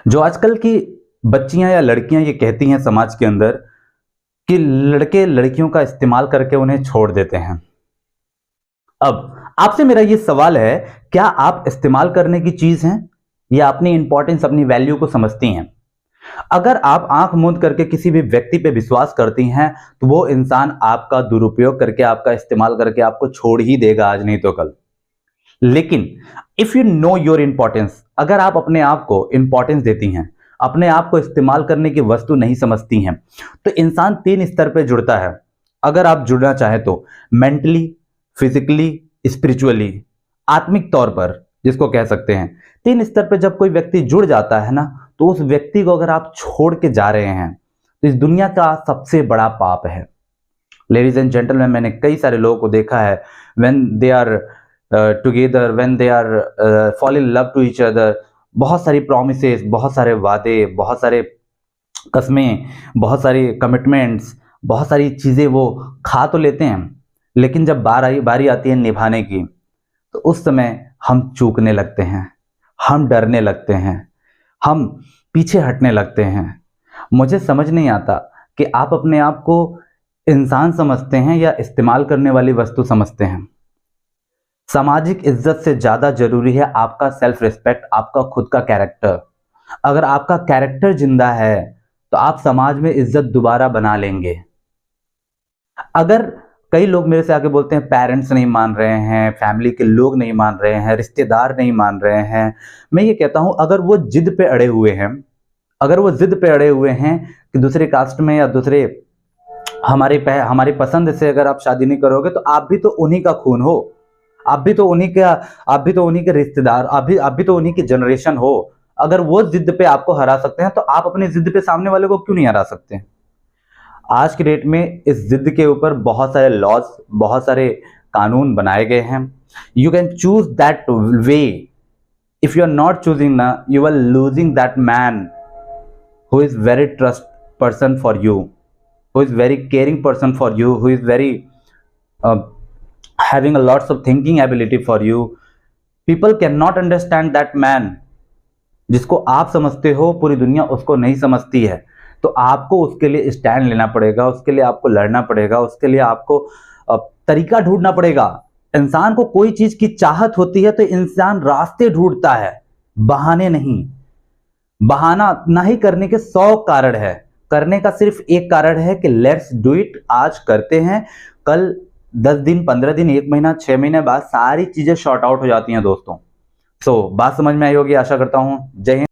जो आजकल की बच्चियां या लड़कियां ये कहती हैं समाज के अंदर कि लड़के लड़कियों का इस्तेमाल करके उन्हें छोड़ देते हैं। अब आपसे मेरा ये सवाल है, क्या आप इस्तेमाल करने की चीज हैं या अपनी इंपॉर्टेंस, अपनी वैल्यू को समझती हैं? अगर आप आंख मूंद करके किसी भी व्यक्ति पे विश्वास करती हैं, तो वो इंसान आपका दुरुपयोग करके, आपका इस्तेमाल करके आपको छोड़ ही देगा, आज नहीं तो कल। लेकिन if you know your importance, अगर आप अपने आप को इंपॉर्टेंस देती हैं, अपने आप को इस्तेमाल करने की वस्तु नहीं समझती हैं, तो इंसान 3 स्तर पे जुड़ता है। अगर आप जुड़ना चाहें तो मेंटली, फिजिकली, स्पिरिचुअली, आत्मिक तौर पर जिसको कह सकते हैं। 3 स्तर पे जब कोई व्यक्ति जुड़ जाता है ना, तो उस व्यक्ति को अगर आप छोड़ के जा रहे हैं, तो इस दुनिया का सबसे बड़ा पाप है। लेडीज एंड जेंटलमैन, मैंने कई सारे लोगों को देखा है, when they are together, when they are fall in love to each other, बहुत सारी प्रॉमिसेस, बहुत सारे वादे, बहुत सारे कस्में, बहुत सारी कमिटमेंट्स, बहुत सारी चीजें वो खा तो लेते हैं, लेकिन जब बारी आती है निभाने की, तो उस समय हम चूकने लगते हैं, हम डरने लगते हैं, हम पीछे हटने लगते हैं। मुझे समझ नहीं आता कि आप अपने आप को इंसान समझते हैं या इस्तेमाल करने वाली वस्तु समझते हैं। सामाजिक इज्जत से ज्यादा जरूरी है आपका सेल्फ रिस्पेक्ट, आपका खुद का कैरेक्टर। अगर आपका कैरेक्टर जिंदा है, तो आप समाज में इज्जत दोबारा बना लेंगे। अगर कई लोग मेरे से आके बोलते हैं पेरेंट्स नहीं मान रहे हैं, फैमिली के लोग नहीं मान रहे हैं, रिश्तेदार नहीं मान रहे हैं, मैं ये कहता हूं, अगर वो जिद पे अड़े हुए हैं, अगर वो जिद पे अड़े हुए हैं कि दूसरे कास्ट में या दूसरे हमारी पसंद से अगर आप शादी नहीं करोगे, तो आप भी तो उन्हीं का खून हो, आप भी तो उन्हीं के रिश्तेदार, आप भी तो उन्हीं की जनरेशन हो। अगर वो जिद पे आपको हरा सकते हैं, तो आप अपनी जिद पे सामने वाले को क्यों नहीं हरा सकते? आज की डेट में इस जिद के ऊपर बहुत सारे लॉज, बहुत सारे कानून बनाए गए हैं। You can choose that way. If you are not choosing ना, you are losing that man who is very trust person for you, who is very caring person for you, who is very uh, having a lots of thinking ability for you. People cannot understand that man. जिसको आप समझते हो, पूरी दुनिया उसको नहीं समझती है। तो आपको उसके लिए स्टैंड लेना पड़ेगा, उसके लिए आपको लड़ना पड़ेगा, उसके लिए आपको तरीका ढूंढना पड़ेगा। इंसान को कोई चीज की चाहत होती है तो इंसान रास्ते ढूंढता है, बहाने नहीं। बहाना नहीं करने के 100 कारण है, करने का सिर्फ एक कारण है कि लेट्स डू इट। आज करते हैं, कल 10 दिन, 15 दिन, 1 महीना, 6 महीने बाद सारी चीजें शॉर्ट आउट हो जाती हैं दोस्तों। बात समझ में आई होगी, आशा करता हूं। जय हिंद।